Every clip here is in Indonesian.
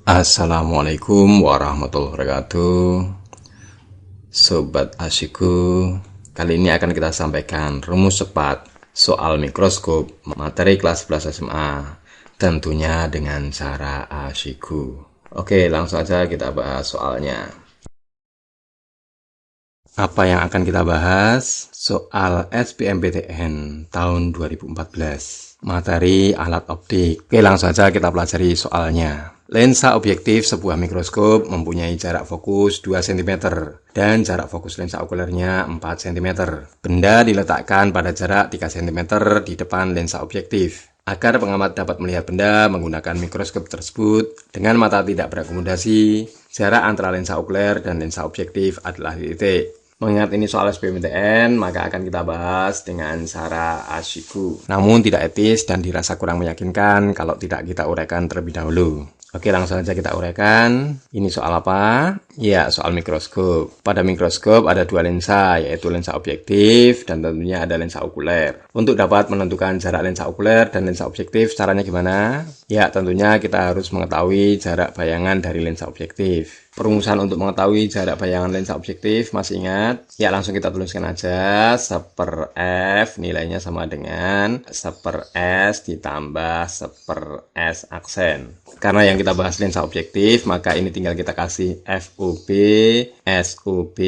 Assalamualaikum warahmatullahi wabarakatuh. Sobat Asyiku, kali ini akan kita sampaikan rumus cepat soal mikroskop materi kelas 11 SMA, tentunya dengan cara Asyiku. Oke, langsung aja kita bahas soalnya. Apa yang akan kita bahas? Soal SBMPTN tahun 2014, materi alat optik. Oke, langsung aja kita pelajari soalnya. Lensa objektif sebuah mikroskop mempunyai jarak fokus 2 cm dan jarak fokus lensa okulernya 4 cm. Benda diletakkan pada jarak 3 cm di depan lensa objektif. Agar pengamat dapat melihat benda menggunakan mikroskop tersebut dengan mata tidak berakomodasi, jarak antara lensa okuler dan lensa objektif adalah titik. Mengingat ini soal SBMPTN, maka akan kita bahas dengan cara Asyiku. Namun tidak etis dan dirasa kurang meyakinkan kalau tidak kita uraikan terlebih dahulu. Oke, langsung saja kita uraikan. Ini soal apa? Ya, soal mikroskop. Pada mikroskop ada dua lensa, yaitu lensa objektif dan tentunya ada lensa okuler. Untuk dapat menentukan jarak lensa okuler dan lensa objektif, caranya gimana? Ya, tentunya kita harus mengetahui jarak bayangan dari lensa objektif. Perumusan untuk mengetahui jarak bayangan lensa objektif, masih ingat? Ya, langsung kita tuliskan aja. 1/F nilainya sama dengan 1/S ditambah 1/S aksen. Karena yang kita bahas lensa objektif, maka ini tinggal kita kasih FOB, SOB,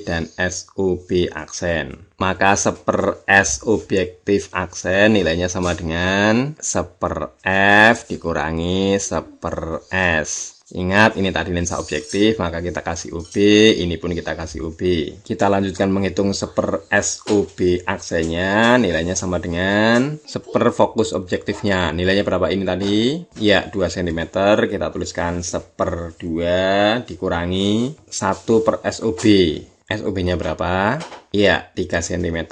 dan SOB aksen. Maka 1/S objektif aksen nilainya sama dengan 1/F dikurangi 1/S. Ingat, ini tadi lensa objektif, maka kita kasih OB, ini pun kita kasih OB. Kita lanjutkan menghitung 1/SOB aksennya, nilainya sama dengan 1/fokus objektifnya. Nilainya berapa ini tadi? Ya, 2 cm, kita tuliskan 1/2 dikurangi 1/SOB. SOB-nya berapa? Ya, 3 cm,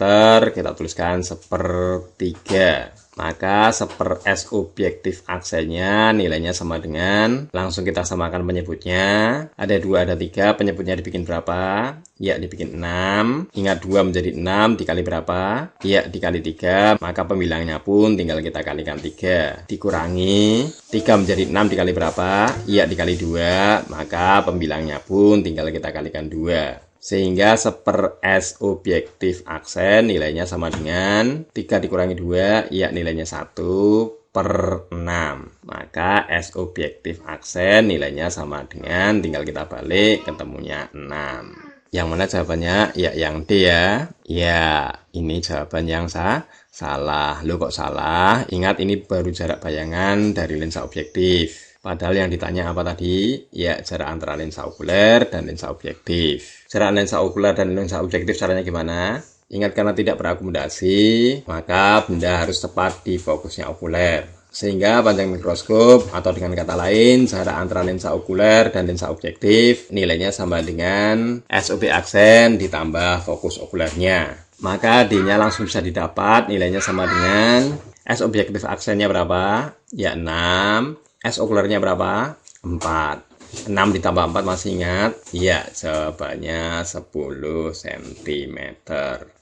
kita tuliskan 1/3. Maka 1/S objektif aksennya nilainya sama dengan, langsung kita samakan penyebutnya. Ada 2, ada 3, penyebutnya dibikin berapa? Ya, dibikin 6. Ingat 2 menjadi 6 dikali berapa? Ya, dikali 3. Maka pembilangnya pun tinggal kita kalikan 3. Dikurangi 3 menjadi 6 dikali berapa? Ya, dikali 2. Maka pembilangnya pun tinggal kita kalikan 2. Sehingga 1/S objektif aksen nilainya sama dengan 3 dikurangi 2, ya nilainya 1/6. Maka S objektif aksen nilainya sama dengan, tinggal kita balik, ketemunya 6. Yang mana jawabannya? Ya, yang D ya. Ya, ini jawaban yang salah. Loh, kok salah? Ingat, ini baru jarak bayangan dari lensa objektif. Padahal yang ditanya apa tadi? Ya, jarak antara lensa okuler dan lensa objektif. Jarak lensa okuler dan lensa objektif caranya gimana? Ingat, karena tidak berakomodasi, maka benda harus tepat di fokusnya okuler. Sehingga panjang mikroskop, atau dengan kata lain, jarak antara lensa okuler dan lensa objektif, nilainya sama dengan SOB aksen ditambah fokus okulernya. Maka D-nya langsung bisa didapat, nilainya sama dengan S objektif aksennya berapa? Ya, 6. S okulernya berapa? 4. 6 ditambah 4 masih ingat? Ya, jawabannya 10 cm.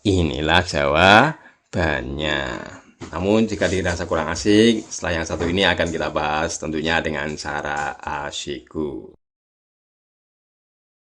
Inilah jawabannya. Namun jika dirasa kurang asik, setelah yang satu ini akan kita bahas tentunya dengan cara Asyiku.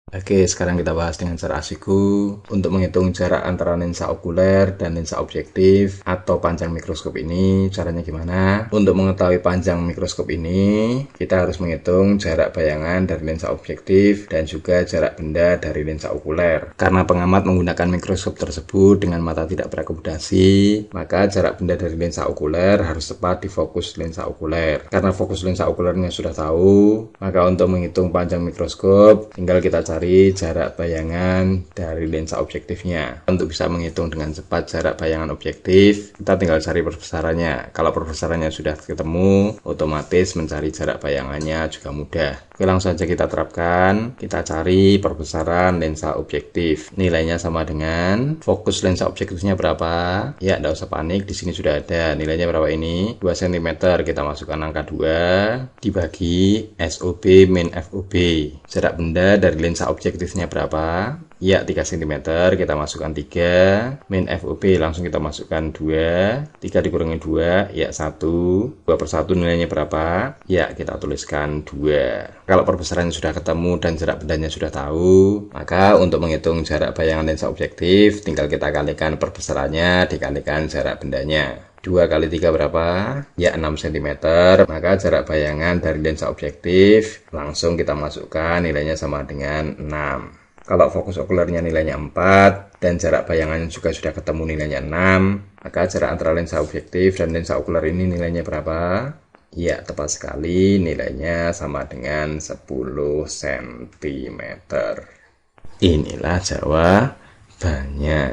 Oke, sekarang kita bahas dengan cara Asyiku. Untuk menghitung jarak antara lensa okuler dan lensa objektif atau panjang mikroskop ini, caranya gimana? Untuk mengetahui panjang mikroskop ini, kita harus menghitung jarak bayangan dari lensa objektif dan juga jarak benda dari lensa okuler. Karena pengamat menggunakan mikroskop tersebut dengan mata tidak berakomodasi, maka jarak benda dari lensa okuler harus tepat di fokus lensa okuler. Karena fokus lensa okulernya sudah tahu, maka untuk menghitung panjang mikroskop, tinggal kita cari jarak bayangan dari lensa objektifnya. Untuk bisa menghitung dengan cepat jarak bayangan objektif, kita tinggal cari perbesarannya. Kalau perbesarannya sudah ketemu, otomatis mencari jarak bayangannya juga mudah. Oke, langsung saja kita terapkan. Kita cari perbesaran lensa objektif. Nilainya sama dengan fokus lensa objektifnya berapa? Ya, tidak usah panik, di sini sudah ada. Nilainya berapa ini? 2 cm. Kita masukkan angka 2 dibagi SOB min FOB. Jarak benda dari lensa objektifnya berapa? Ya, 3 cm, kita masukkan 3. Min FOB langsung kita masukkan 2. 3 dikurangi 2, ya 1. 2 per 1 nilainya berapa? Ya, kita tuliskan 2. Kalau perbesaran sudah ketemu dan jarak bendanya sudah tahu, maka untuk menghitung jarak bayangan lensa objektif, tinggal kita kalikan perbesarannya dikalikan jarak bendanya. 2 kali 3 berapa? Ya 6 cm. Maka jarak bayangan dari lensa objektif langsung kita masukkan, nilainya sama dengan 6. Kalau fokus okulernya nilainya 4 dan jarak bayangannya juga sudah ketemu nilainya 6, maka jarak antara lensa objektif dan lensa okuler ini nilainya berapa? Ya, tepat sekali, nilainya sama dengan 10 cm. Inilah jawabannya.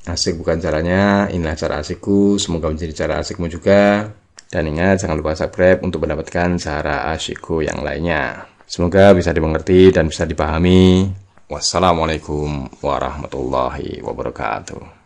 Asik bukan caranya, inilah cara asikku. Semoga menjadi cara asikmu juga. Dan ingat, jangan lupa subscribe untuk mendapatkan cara asikku yang lainnya. Semoga bisa dimengerti dan bisa dipahami. Wassalamualaikum warahmatullahi wabarakatuh.